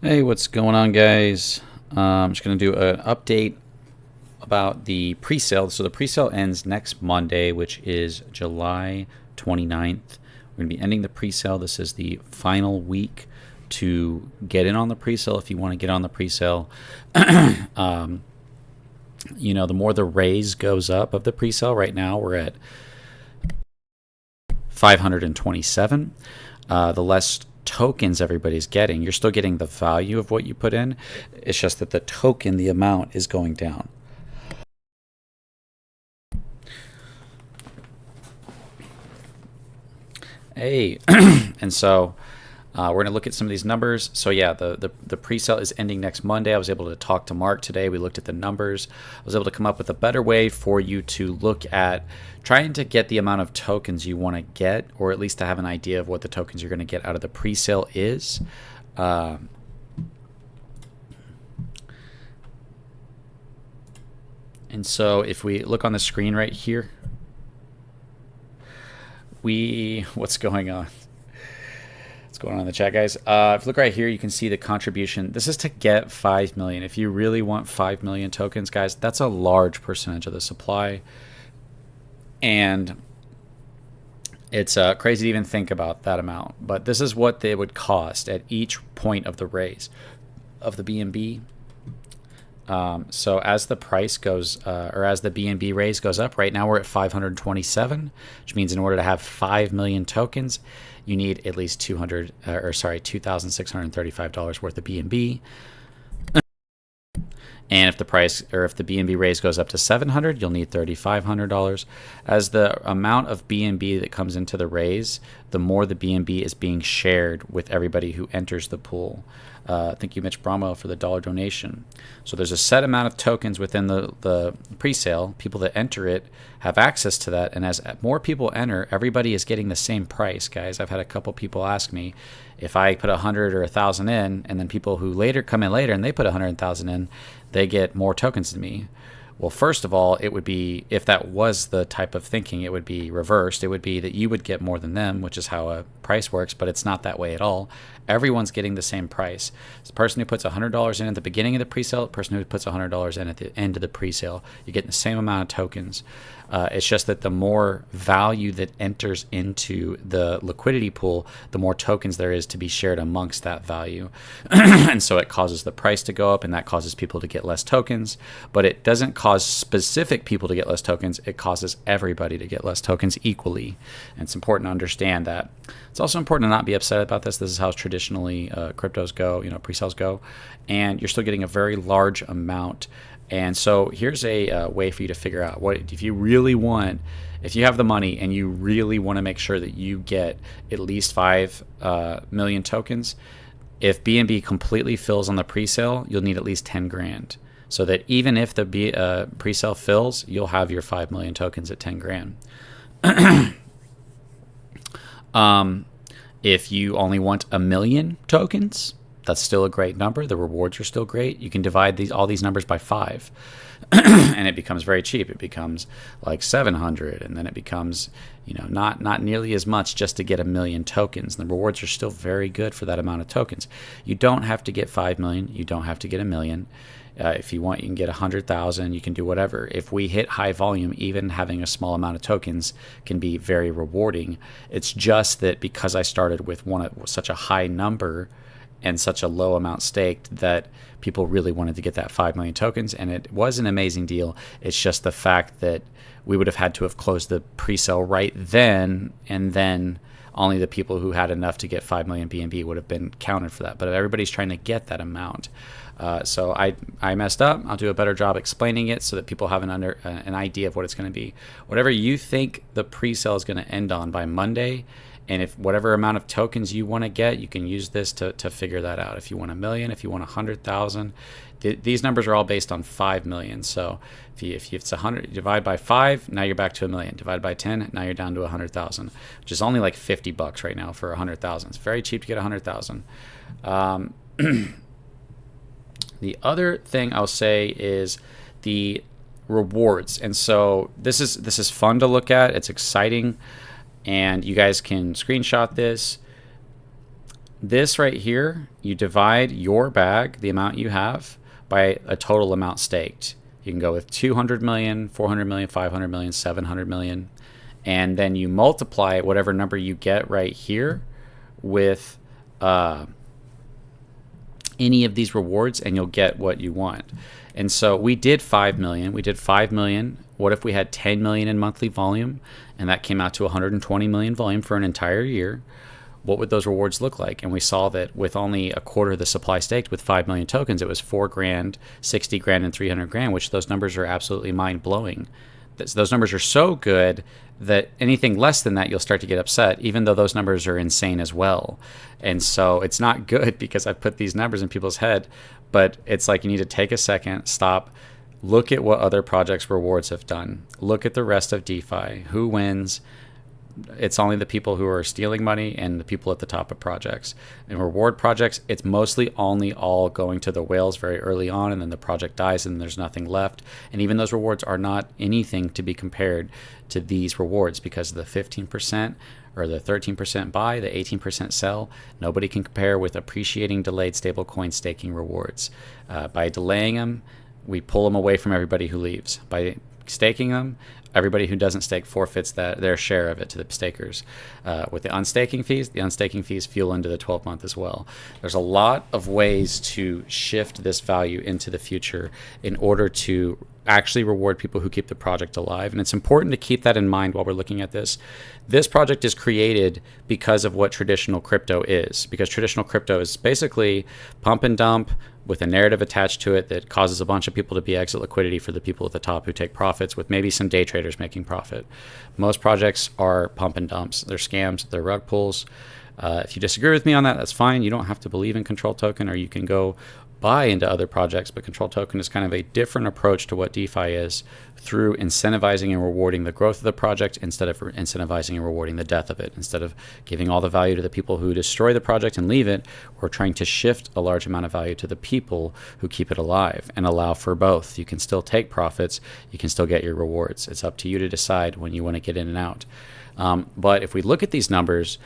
Hey, what's going on, guys? I'm just going to do an update about the pre-sale. So the pre-sale ends next Monday, which is July 29th. We're going to be ending the pre-sale. This is the final week to get in on the pre-sale if you want to get on the pre-sale. The more the raise goes up of the pre-sale, right now we're at 527. The less tokens everybody's getting, you're still getting the value of what you put in. It's just that the token, the amount is going down. Hey, and so we're going to look at some of these numbers. So yeah, the pre-sale is ending next Monday. I was able to talk to Mark today. We looked at the numbers. I was able to come up with a better way for you to look at trying to get the amount of tokens you want to get, or at least to have an idea of what the tokens you're going to get out of the pre-sale is. And so if we look on the screen right here, what's going on? What's going on in the chat, guys? If you look right here, you can see the contribution. This is to get 5 million. If you really want 5 million tokens, guys, that's a large percentage of the supply. And it's crazy to even think about that amount. But this is what they would cost at each point of the raise of the BNB. So as the price goes, or as the BNB raise goes up, right now we're at 527, which means in order to have 5 million tokens, you need at least $2,635 worth of BNB. And if the price, or if the BNB raise goes up to 700, you'll need $3,500. As the amount of BNB that comes into the raise, the more the BNB is being shared with everybody who enters the pool. Thank you, Mitch Bromwell, for the $1 donation. So there's a set amount of tokens within the pre-sale. People that enter it have access to that, and as more people enter, everybody is getting the same price, guys. I've had a couple people ask me if I put 100 or 1,000 in, and then people who later come in later and they put 100,000 in, they get more tokens than me. Well, first of all, it would be, if that was the type of thinking, it would be reversed. It would be that you would get more than them, which is how a price works, but it's not that way at all. Everyone's getting the same price. The person who puts $100 in at the beginning of the presale, the person who puts $100 in at the end of the presale, you're getting the same amount of tokens. It's just that the more value that enters into the liquidity pool, the more tokens there is to be shared amongst that value. And so it causes the price to go up, and that causes people to get less tokens. But it doesn't cause specific people to get less tokens. It causes everybody to get less tokens equally. And it's important to understand that. It's also important to not be upset about this. This is how traditionally cryptos go, pre-sales go. And you're still getting a very large amount. And so here's a way for you to figure out what if you really want, if you have the money and you really want to make sure that you get at least 5 million tokens. If BNB completely fills on the pre-sale, you'll need at least 10 grand. So that even if the pre-sale fills, you'll have your 5 million tokens at 10 grand. If you only want 1 million tokens, that's still a great number. The rewards are still great. You can divide all these numbers by 5, and it becomes very cheap. It becomes like 700, and then it becomes, not nearly as much just to get 1 million tokens. And the rewards are still very good for that amount of tokens. You don't have to get 5 million. You don't have to get 1 million. If you want, you can get 100,000. You can do whatever. If we hit high volume, even having a small amount of tokens can be very rewarding. It's just that because I started with such a high number and such a low amount staked, that people really wanted to get that 5 million tokens, and it was an amazing deal. It's just the fact that we would have had to have closed the pre-sale right then, and then only the people who had enough to get 5 million BNB would have been counted for that. But everybody's trying to get that amount. So I messed up. I'll do a better job explaining it so that people have an idea of what it's going to be. Whatever you think the pre-sale is going to end on by Monday, and if whatever amount of tokens you want to get, you can use this to figure that out. If you want 1 million, if you want 100,000, these numbers are all based on 5 million. So if it's 100, divide by 5, now you're back to 1 million. Divide by 10, now you're down to 100,000, which is only like $50 right now for 100,000. It's very cheap to get 100,000. The other thing I'll say is the rewards. And so this is fun to look at. It's exciting. And you guys can screenshot this. This right here, you divide your bag, the amount you have, by a total amount staked. You can go with 200 million, 400 million, 500 million, 700 million. And then you multiply whatever number you get right here with any of these rewards, and you'll get what you want. And so we did 5 million. We did 5 million. What if we had 10 million in monthly volume, and that came out to 120 million volume for an entire year? What would those rewards look like? And we saw that with only a quarter of the supply staked with 5 million tokens, it was 4 grand, 60 grand, and 300 grand, which those numbers are absolutely mind blowing. Those numbers are so good that anything less than that, you'll start to get upset, even though those numbers are insane as well. And so it's not good because I've put these numbers in people's head, but it's like you need to take a second, stop, look at what other projects' rewards have done. Look at the rest of DeFi. Who wins? It's only the people who are stealing money and the people at the top of projects. In reward projects, it's mostly only all going to the whales very early on, and then the project dies and there's nothing left. And even those rewards are not anything to be compared to these rewards, because the 15% or the 13% buy, the 18% sell, nobody can compare with appreciating delayed stablecoin staking rewards. By delaying them, we pull them away from everybody who leaves. By staking them, everybody who doesn't stake forfeits their share of it to the stakers. With the unstaking fees fuel into the 12-month as well. There's a lot of ways to shift this value into the future in order to actually reward people who keep the project alive. And it's important to keep that in mind while we're looking at this. This project is created because of what traditional crypto is, because traditional crypto is basically pump and dump with a narrative attached to it that causes a bunch of people to be exit liquidity for the people at the top who take profits, with maybe some day traders making profit. Most projects are pump and dumps. They're scams. They're rug pulls. If you disagree with me on that, that's fine. You don't have to believe in Control Token, or you can go buy into other projects, but Control Token is kind of a different approach to what DeFi is, through incentivizing and rewarding the growth of the project instead of incentivizing and rewarding the death of it. Instead of giving all the value to the people who destroy the project and leave it, we're trying to shift a large amount of value to the people who keep it alive and allow for both. You can still take profits, you can still get your rewards. It's up to you to decide when you want to get in and out. But if we look at these numbers,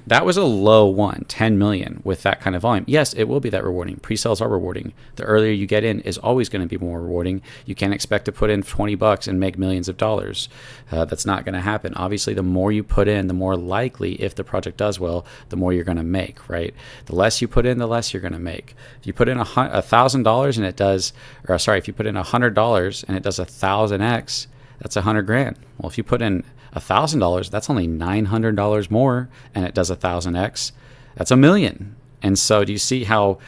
that was a low one, 10 million with that kind of volume. Yes, it will be that rewarding. Pre-sales are rewarding. The earlier you get in is always going to be more rewarding. You can't expect to put in $20 and make millions of dollars. That's not going to happen. Obviously, the more you put in, the more likely, if the project does well, the more you're going to make, right? The less you put in, the less you're going to make. If you put in $1,000 and it does, or sorry, if you put in $100 and it does 1,000x, that's 100 grand. Well, if you put in $1,000, that's only $900 more, and it does 1,000x. That's $1 million. And so, do you see how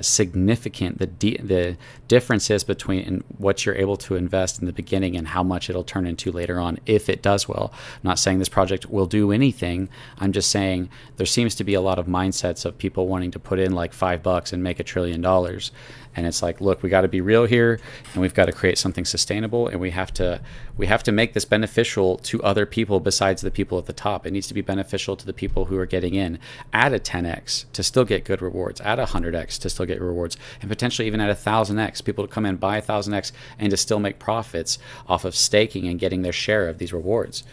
significant the difference is between what you're able to invest in the beginning and how much it'll turn into later on if it does well? I'm not saying this project will do anything. I'm just saying there seems to be a lot of mindsets of people wanting to put in like $5 and make $1 trillion. And it's like, look, we got to be real here, and we've got to create something sustainable, and we have to make this beneficial to other people besides the people at the top. It needs to be beneficial to the people who are getting in. Add a 10x to still get good rewards. Add a 100x to still get rewards, and potentially even at 1,000x. People to come in, buy 1,000x, and to still make profits off of staking and getting their share of these rewards.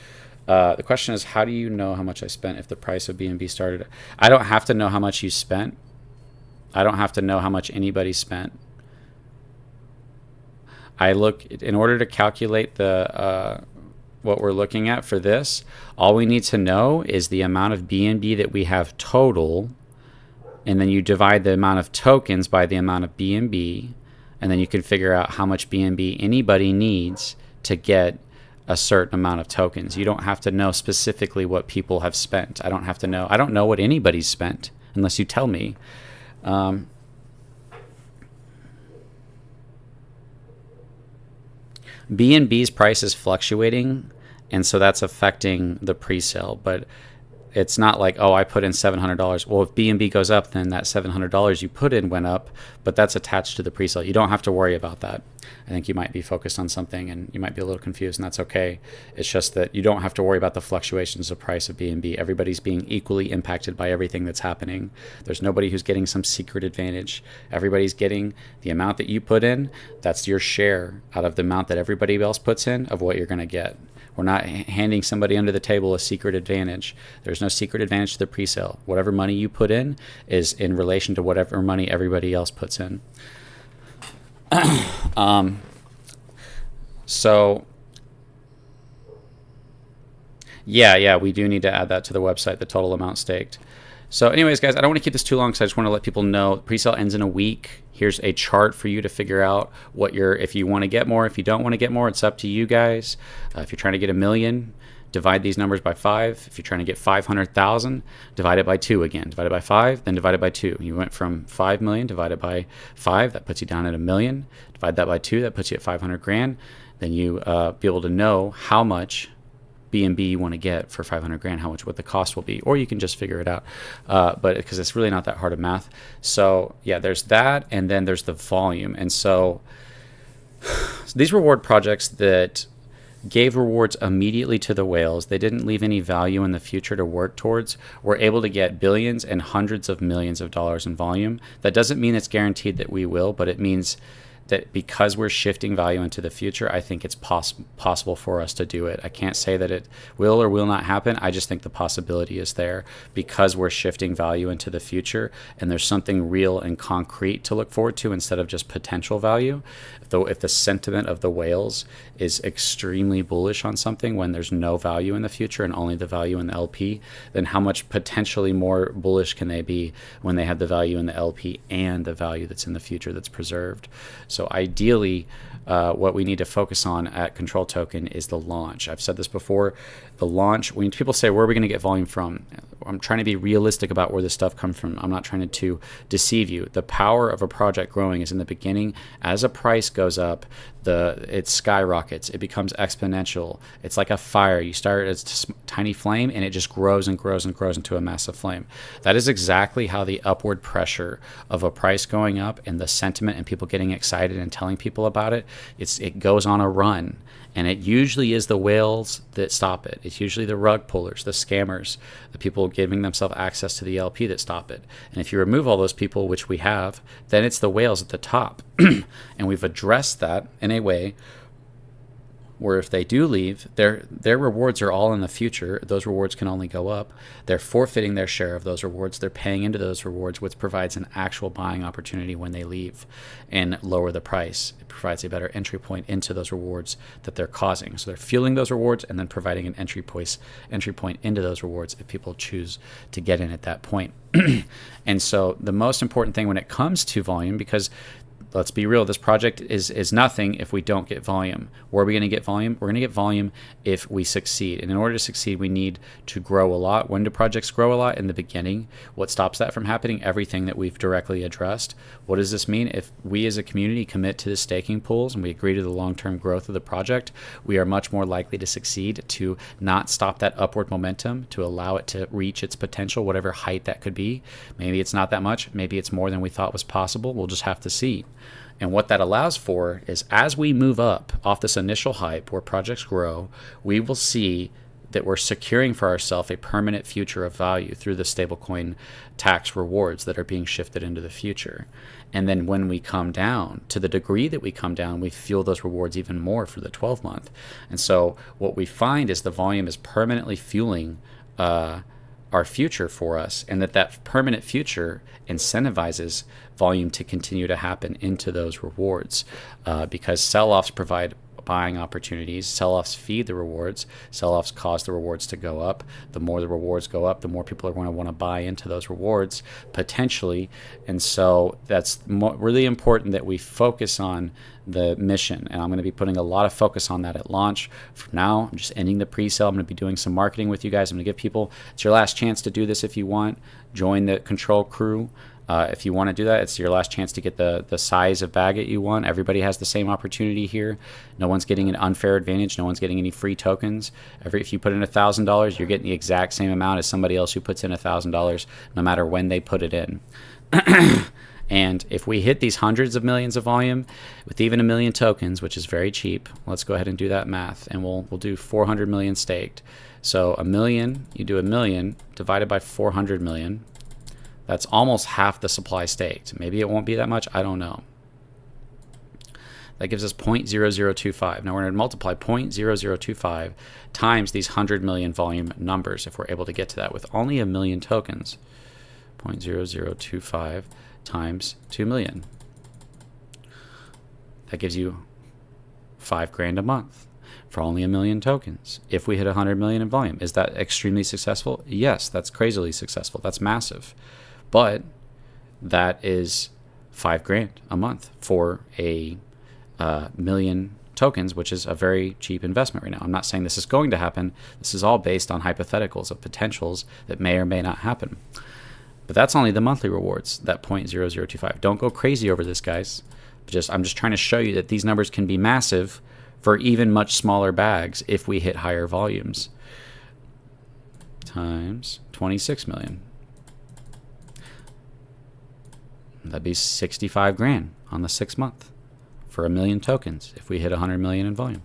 The question is, how do you know how much I spent if the price of BNB started? I don't have to know how much you spent. I don't have to know how much anybody spent. In order to calculate the what we're looking at for this, all we need to know is the amount of BNB that we have total, and then you divide the amount of tokens by the amount of BNB, and then you can figure out how much BNB anybody needs to get a certain amount of tokens. You don't have to know specifically what people have spent. I don't know what anybody's spent unless you tell me. BNB's price is fluctuating, and so that's affecting the pre-sale. But it's not like, oh, I put in $700. Well, if BNB goes up, then that $700 you put in went up, but that's attached to the pre-sale. You don't have to worry about that. I think you might be focused on something, and you might be a little confused, and that's okay. It's just that you don't have to worry about the fluctuations of price of BNB. Everybody's being equally impacted by everything that's happening. There's nobody who's getting some secret advantage. Everybody's getting the amount that you put in. That's your share out of the amount that everybody else puts in of what you're going to get. We're not handing somebody under the table a secret advantage. There's no secret advantage to the pre-sale. Whatever money you put in is in relation to whatever money everybody else puts in. So yeah, we do need to add that to the website, the total amount staked. So anyways, guys, I don't want to keep this too long, so I just want to let people know pre-sale ends in a week. Here's a chart for you to figure out what if you want to get more, if you don't want to get more, it's up to you guys. If you're trying to get 1 million, divide these numbers by 5. If you're trying to get 500,000, divide it by 2 again. Divide it by 5, then divide it by 2. You went from 5 million divided by 5, that puts you down at 1 million. Divide that by 2, that puts you at 500 grand. Then you be able to know how much B&B you want to get for 500 grand, what the cost will be, or you can just figure it out. But because it's really not that hard of math. So yeah, there's that, and then there's the volume. And so these reward projects that gave rewards immediately to the whales, they didn't leave any value in the future to work towards, were able to get billions and hundreds of millions of dollars in volume. That doesn't mean it's guaranteed that we will, but it means that because we're shifting value into the future, I think it's possible for us to do it. I can't say that it will or will not happen. I just think the possibility is there because we're shifting value into the future, and there's something real and concrete to look forward to instead of just potential value. If the sentiment of the whales is extremely bullish on something when there's no value in the future and only the value in the LP, then how much potentially more bullish can they be when they have the value in the LP and the value that's in the future that's preserved? So ideally, what we need to focus on at Control Token is the launch. I've said this before, the launch, when people say, where are we going to get volume from? I'm trying to be realistic about where this stuff comes from. I'm not trying to deceive you. The power of a project growing is in the beginning. As a price goes up, it skyrockets. It becomes exponential. It's like a fire. You start as a tiny flame, and it just grows and grows and grows into a massive flame. That is exactly how the upward pressure of a price going up and the sentiment and people getting excited and telling people about it, it goes on a run. And it usually is the whales that stop it. It's usually the rug pullers, the scammers, the people giving themselves access to the LP that stop it. And if you remove all those people, which we have, then it's the whales at the top. And we've addressed that in a way where if they do leave, their rewards are all in the future. Those rewards can only go up. They're forfeiting their share of those rewards. They're paying into those rewards, which provides an actual buying opportunity when they leave and lower the price. It provides a better entry point into those rewards that they're causing. So they're fueling those rewards and then providing an entry point into those rewards if people choose to get in at that point. And so the most important thing when it comes to volume, because let's be real, this project is nothing if we don't get volume. Where are we going to get volume? We're going to get volume if we succeed. And in order to succeed, we need to grow a lot. When do projects grow a lot? In the beginning. What stops that from happening? Everything that we've directly addressed. What does this mean? If we as a community commit to the staking pools and we agree to the long-term growth of the project, we are much more likely to succeed, to not stop that upward momentum, to allow it to reach its potential, whatever height that could be. Maybe it's not that much. Maybe it's more than we thought was possible. We'll just have to see. And what that allows for is as we move up off this initial hype where projects grow, we will see that we're securing for ourselves a permanent future of value through the stablecoin tax rewards that are being shifted into the future. And then when we come down, to the degree that we come down, we fuel those rewards even more for the 12-month. And so what we find is the volume is permanently fueling our future for us, and that permanent future incentivizes volume to continue to happen into those rewards because sell-offs provide buying opportunities. Sell-offs feed the rewards. Sell-offs cause the rewards to go up. The more the rewards go up, the more people are going to want to buy into those rewards potentially. And so that's really important that we focus on the mission. And I'm going to be putting a lot of focus on that at launch. For now, I'm just ending the pre-sale. I'm going to be doing some marketing with you guys. I'm going to give people, it's your last chance to do this if you want. Join the control crew. If you want to do that, it's your last chance to get the size of baguette you want. Everybody has the same opportunity here. No one's getting an unfair advantage. No one's getting any free tokens. If you put in $1,000, you're getting the exact same amount as somebody else who puts in $1,000, no matter when they put it in. And if we hit these hundreds of millions of volume with even 1 million tokens, which is very cheap, let's go ahead and do that math, and we'll do 400 million staked. So 1 million, you do 1 million divided by 400 million. That's almost half the supply staked. Maybe it won't be that much. I don't know. That gives us 0.0025. Now we're going to multiply 0.0025 times these 100 million volume numbers if we're able to get to that with only a million tokens. 0.0025 times 2 million. That gives you $5,000 a month for only a million tokens. If we hit 100 million in volume, is that extremely successful? Yes, that's crazily successful. That's massive. But that is $5,000 a month for a million tokens, which is a very cheap investment right now. I'm not saying this is going to happen. This is all based on hypotheticals of potentials that may or may not happen. But that's only the monthly rewards, that 0.0025. Don't go crazy over this, guys. I'm just trying to show you that these numbers can be massive for even much smaller bags if we hit higher volumes. Times 26 million. That'd be $65,000 on the 6th month for a million tokens if we hit 100 million in volume.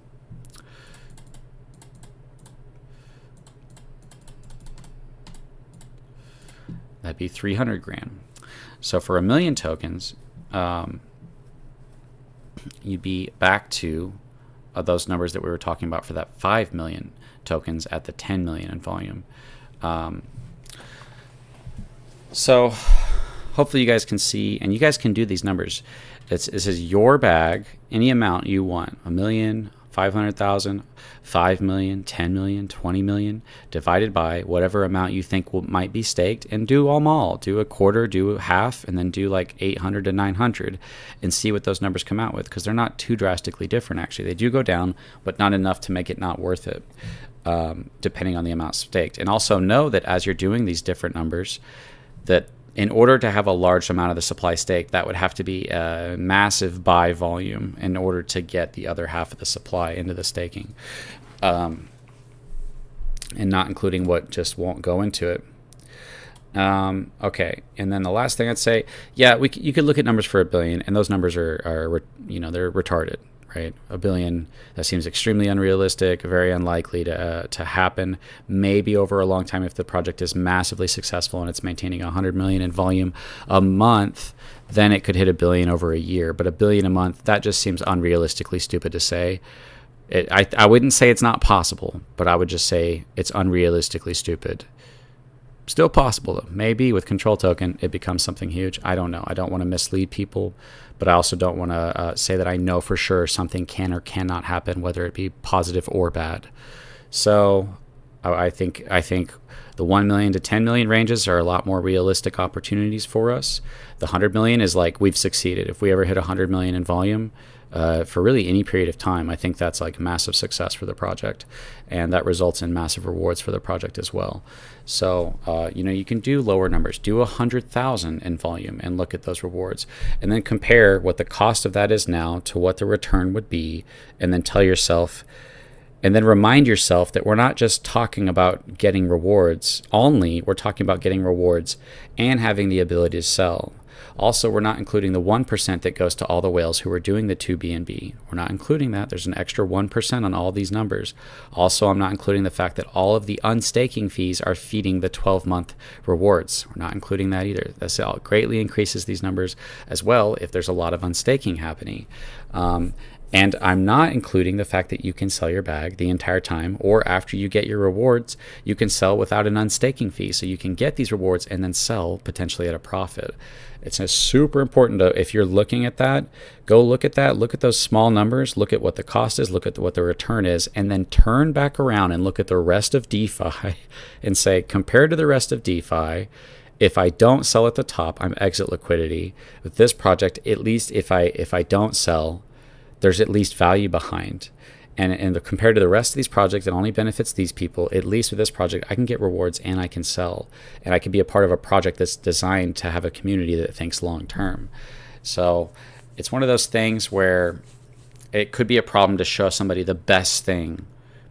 That'd be $300,000. So for a million tokens, you'd be back to those numbers that we were talking about for that 5 million tokens at the 10 million in volume. So hopefully you guys can see, and you guys can do these numbers. This is your bag, any amount you want, 1 million, 500,000, 5 million, 10 million, 20 million, divided by whatever amount you think might be staked, and do them all. Do a quarter, do a half, and then do like 800 to 900 and see what those numbers come out with, because they're not too drastically different, actually. They do go down, but not enough to make it not worth it, depending on the amount staked. And also know that as you're doing these different numbers, that in order to have a large amount of the supply staked, that would have to be a massive buy volume in order to get the other half of the supply into the staking, and not including what just won't go into it. Okay, and then the last thing I'd say, yeah, you could look at numbers for $1 billion, and those numbers are they're retarded, right? $1 billion, that seems extremely unrealistic, very unlikely to happen. Maybe over a long time if the project is massively successful and it's maintaining 100 million in volume a month, then it could hit $1 billion over a year. But $1 billion a month, that just seems unrealistically stupid to say. I wouldn't say it's not possible, but I would just say it's unrealistically stupid. Still possible though. Maybe with control token it becomes something huge. I don't know. I don't want to mislead people, but I also don't want to say that I know for sure something can or cannot happen, whether it be positive or bad. So I think the 1 million to 10 million ranges are a lot more realistic opportunities for us. The 100 million is like we've succeeded. If we ever hit 100 million in volume, for really any period of time, I think that's like massive success for the project, and that results in massive rewards for the project as well. So you can do lower numbers, do 100,000 in volume and look at those rewards, and then compare what the cost of that is now to what the return would be, and then tell yourself, and then remind yourself that we're not just talking about getting rewards only, we're talking about getting rewards and having the ability to sell. Also, we're not including the 1% that goes to all the whales who are doing the 2BNB. We're not including that. There's an extra 1% on all these numbers. Also, I'm not including the fact that all of the unstaking fees are feeding the 12-month rewards. We're not including that either. This greatly increases these numbers as well if there's a lot of unstaking happening. And I'm not including the fact that you can sell your bag the entire time, or after you get your rewards, you can sell without an unstaking fee. So you can get these rewards and then sell potentially at a profit. It's super important to, if you're looking at that, go look at that, look at those small numbers, look at what the cost is, look at what the return is, and then turn back around and look at the rest of DeFi and say, compared to the rest of DeFi, if I don't sell at the top, I'm exit liquidity. With this project, at least if I don't sell, there's at least value behind. And compared to the rest of these projects, it only benefits these people. At least with this project, I can get rewards and I can sell. And I can be a part of a project that's designed to have a community that thinks long term. So it's one of those things where it could be a problem to show somebody the best thing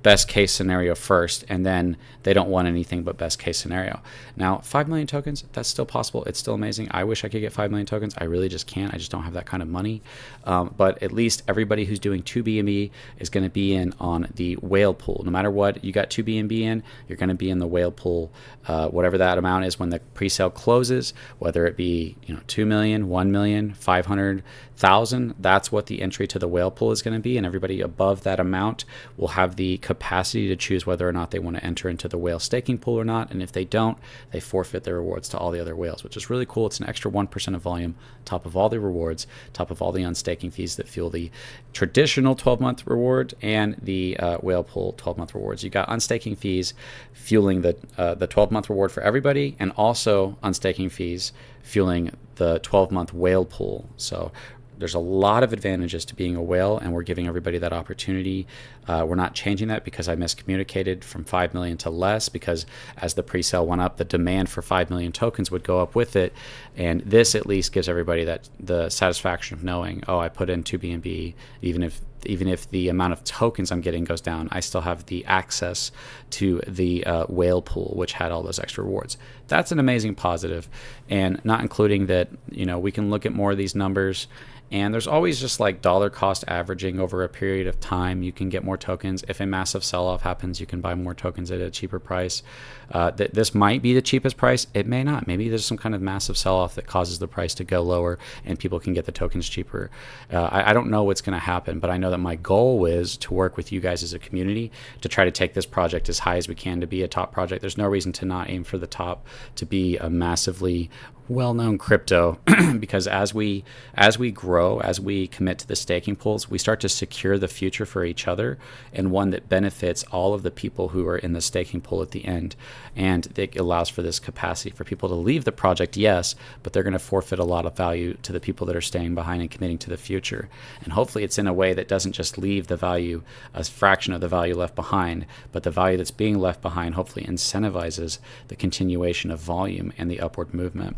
best case scenario first, and then they don't want anything but best case scenario. Now, 5 million tokens, that's still possible. It's still amazing. I wish I could get 5 million tokens. I really just can't. I just don't have that kind of money. But at least everybody who's doing 2 BNB is going to be in on the whale pool. No matter what, you got 2 BNB in, you're going to be in the whale pool, whatever that amount is when the pre-sale closes, whether it be 2 million, 1 million, 500,000, that's what the entry to the whale pool is going to be. And everybody above that amount will have the capacity to choose whether or not they want to enter into the whale staking pool or not. And if they don't, they forfeit their rewards to all the other whales, which is really cool. It's an extra 1% of volume, top of all the rewards, top of all the unstaking fees that fuel the traditional 12-month reward and the whale pool 12-month rewards. You got unstaking fees fueling the 12-month reward for everybody, and also unstaking fees fueling the 12-month whale pool. So there's a lot of advantages to being a whale, and we're giving everybody that opportunity. We're not changing that because I miscommunicated from 5 million to less, because as the pre-sale went up, the demand for 5 million tokens would go up with it. And this at least gives everybody the satisfaction of knowing, oh, I put in 2 BNB, even if the amount of tokens I'm getting goes down, I still have the access to the whale pool, which had all those extra rewards. That's an amazing positive, and not including that, we can look at more of these numbers. And there's always just like dollar cost averaging over a period of time. You can get more tokens. If a massive sell-off happens, you can buy more tokens at a cheaper price. This might be the cheapest price. It may not. Maybe there's some kind of massive sell-off that causes the price to go lower and people can get the tokens cheaper. I don't know what's going to happen, but I know that my goal is to work with you guys as a community to try to take this project as high as we can to be a top project. There's no reason to not aim for the top, to be a massively well-known crypto, because as we grow, as we commit to the staking pools, we start to secure the future for each other, and one that benefits all of the people who are in the staking pool at the end. And it allows for this capacity for people to leave the project, yes, but they're going to forfeit a lot of value to the people that are staying behind and committing to the future. And hopefully it's in a way that doesn't just leave the value, a fraction of the value left behind, but the value that's being left behind hopefully incentivizes the continuation of volume and the upward movement.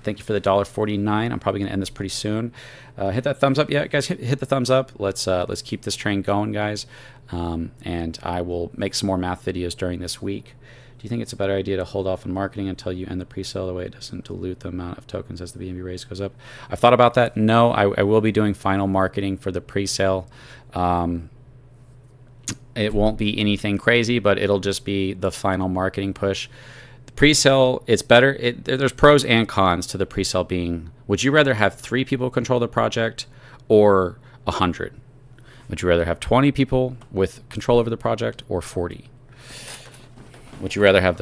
Thank you for the $1.49. I'm probably going to end this pretty soon. Hit that thumbs up. Yeah, guys, hit the thumbs up. Let's keep this train going, guys. And I will make some more math videos during this week. Do you think it's a better idea to hold off on marketing until you end the pre-sale, the way it doesn't dilute the amount of tokens as the BNB raise goes up? I've thought about that. No, I will be doing final marketing for the pre-sale. It won't be anything crazy, but it'll just be the final marketing push. Pre-sale, it's better. There's pros and cons to the pre-sale being, would you rather have 3 people control the project or 100? Would you rather have 20 people with control over the project or 40? Would you rather have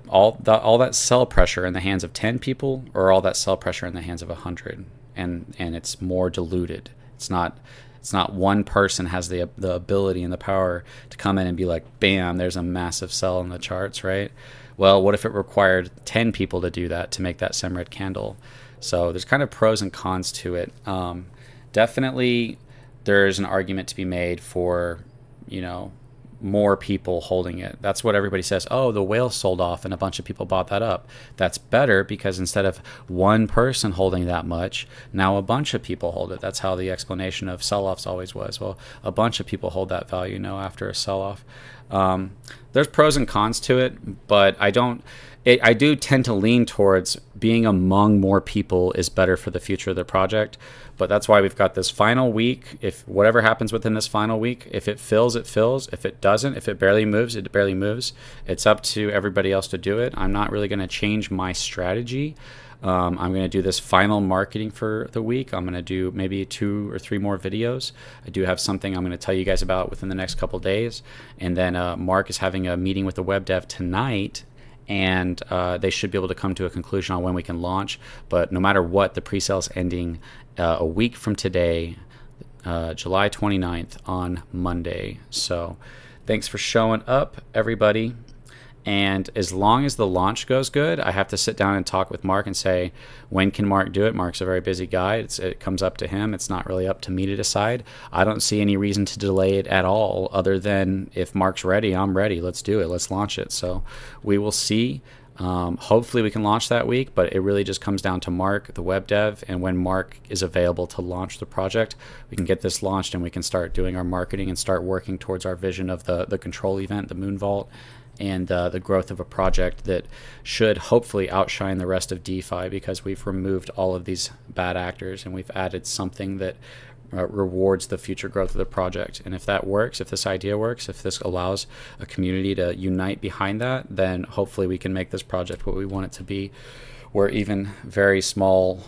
all that sell pressure in the hands of 10 people or all that sell pressure in the hands of 100? And it's more diluted. It's not one person has the ability and the power to come in and be like, bam, there's a massive sell in the charts, right? Well, what if it required 10 people to do that, to make that SEMRED candle? So there's kind of pros and cons to it. Definitely there's an argument to be made for, more people holding it. That's what everybody says. Oh, the whale sold off and a bunch of people bought that up. That's better because instead of one person holding that much, now a bunch of people hold it. That's how the explanation of sell-offs always was. Well, a bunch of people hold that value now after a sell-off. There's pros and cons to it, but I do tend to lean towards being among more people is better for the future of the project. But that's why we've got this final week. If whatever happens within this final week, if it fills, it fills. If it doesn't, if it barely moves, it barely moves. It's up to everybody else to do it. I'm not really going to change my strategy. I'm going to do this final marketing for the week. I'm going to do maybe 2 or 3 more videos. I do have something I'm going to tell you guys about within the next couple days. And then Mark is having a meeting with the web dev tonight, and they should be able to come to a conclusion on when we can launch. But no matter what, the pre-sale is ending a week from today, July 29th on Monday. So thanks for showing up, everybody. And as long as the launch goes good, I have to sit down and talk with Mark and say, when can Mark do it? Mark's a very busy guy. It comes up to him. It's not really up to me to decide. I don't see any reason to delay it at all, other than if Mark's ready, I'm ready. Let's do it. Let's launch it. So we will see. Hopefully we can launch that week, but it really just comes down to Mark, the web dev, and when Mark is available to launch the project, we can get this launched and we can start doing our marketing and start working towards our vision of the control event, the Moon Vault, and the growth of a project that should hopefully outshine the rest of DeFi, because we've removed all of these bad actors and we've added something that rewards the future growth of the project. And if that works, if this idea works, if this allows a community to unite behind that, then hopefully we can make this project what we want it to be, where even very small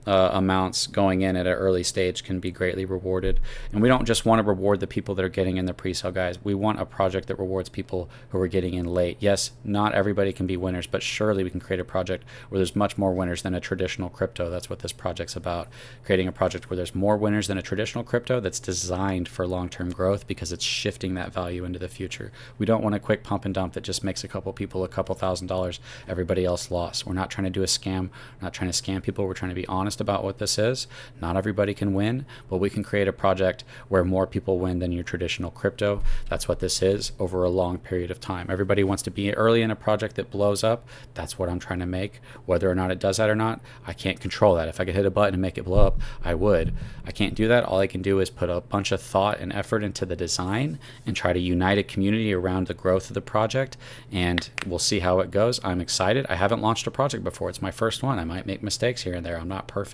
amounts going in at an early stage can be greatly rewarded. And we don't just want to reward the people that are getting in the pre-sale, guys. We want a project that rewards people who are getting in late. Yes, not everybody can be winners, but surely we can create a project where there's much more winners than a traditional crypto. That's what this project's about. Creating a project where there's more winners than a traditional crypto that's designed for long-term growth, because it's shifting that value into the future. We don't want a quick pump and dump that just makes a couple people a couple $1,000, everybody else lost. We're not trying to do a scam. We're not trying to scam people. We're trying to be honest about what this is. Not everybody can win, but we can create a project where more people win than your traditional crypto. That's what this is over a long period of time. Everybody wants to be early in a project that blows up. That's what I'm trying to make. Whether or not it does that or not, I can't control that. If I could hit a button and make it blow up, I would. I can't do that. All I can do is put a bunch of thought and effort into the design and try to unite a community around the growth of the project, and we'll see how it goes. I'm excited. I haven't launched a project before. It's my first one. I might make mistakes here and there. I'm not perfect.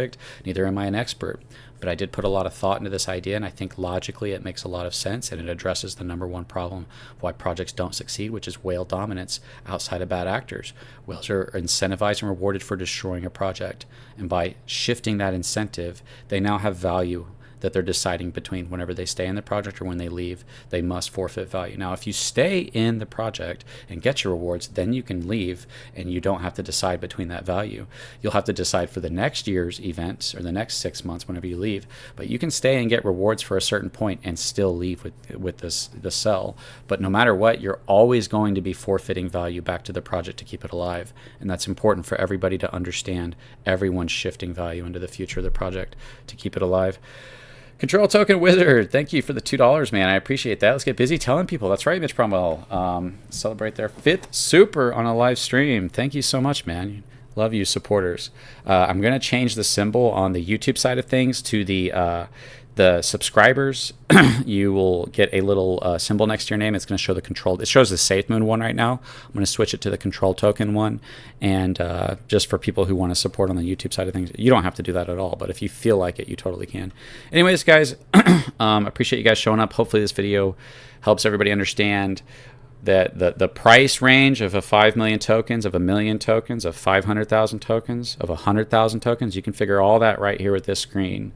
Neither am I an expert, but I did put a lot of thought into this idea, and I think logically it makes a lot of sense, and it addresses the number one problem of why projects don't succeed, which is whale dominance outside of bad actors. Whales are incentivized and rewarded for destroying a project, and by shifting that incentive, they now have value that they're deciding between. Whenever they stay in the project or when they leave, they must forfeit value. Now, if you stay in the project and get your rewards, then you can leave and you don't have to decide between that value. You'll have to decide for the next year's events or the next 6 months whenever you leave, but you can stay and get rewards for a certain point and still leave with the sell. But no matter what, you're always going to be forfeiting value back to the project to keep it alive. And that's important for everybody to understand. Everyone's shifting value into the future of the project to keep it alive. Control Token Wizard, thank you for the $2, man. I appreciate that. Let's get busy telling people. That's right, Mitch Cromwell. Celebrate their 5th super on a live stream. Thank you so much, man. Love you, supporters. I'm going to change the symbol on the YouTube side of things to the subscribers. You will get a little symbol next to your name. It's going to show the control. It shows the SafeMoon one right now. I'm going to switch it to the Control Token one. And just for people who want to support on the YouTube side of things, you don't have to do that at all. But if you feel like it, you totally can. Anyways, guys, appreciate you guys showing up. Hopefully this video helps everybody understand that the price range of 5 million tokens, of 1 million tokens, of 500,000 tokens, of 100,000 tokens, you can figure all that right here with this screen.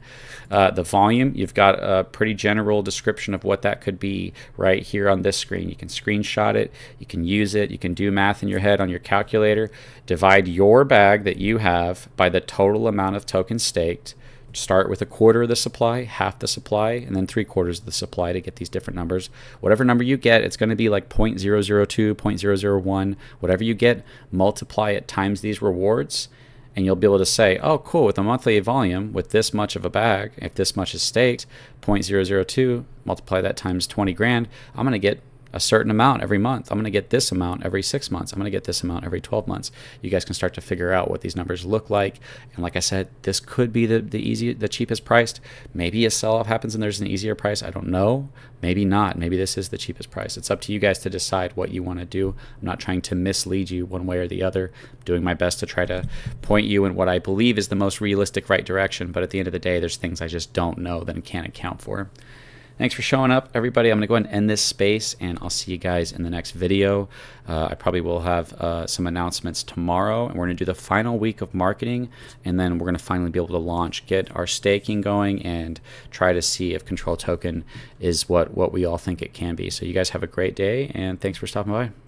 The volume, you've got a pretty general description of what that could be right here on this screen. You can screenshot it, you can use it, you can do math in your head on your calculator, divide your bag that you have by the total amount of tokens staked. Start with 1/4 of the supply, half the supply, and then 3/4 of the supply to get these different numbers. Whatever number you get, it's going to be like 0.002, 0.001, whatever you get, multiply it times these rewards, and you'll be able to say, oh, cool, with a monthly volume, with this much of a bag, if this much is staked, 0.002, multiply that times 20 grand, I'm going to get a certain amount every month. I'm going to get this amount every 6 months. I'm going to get this amount every 12 months. You guys can start to figure out what these numbers look like. And like I said, this could be the cheapest priced. Maybe a sell-off happens and there's an easier price. I don't know. Maybe not. Maybe this is the cheapest price. It's up to you guys to decide what you want to do. I'm not trying to mislead you one way or the other. I'm doing my best to try to point you in what I believe is the most realistic right direction. But at the end of the day, there's things I just don't know that I can't account for. Thanks for showing up, everybody. I'm going to go ahead and end this space, and I'll see you guys in the next video. I probably will have some announcements tomorrow, and we're going to do the final week of marketing, and then we're going to finally be able to launch, get our staking going, and try to see if Control Token is what we all think it can be. So you guys have a great day, and thanks for stopping by.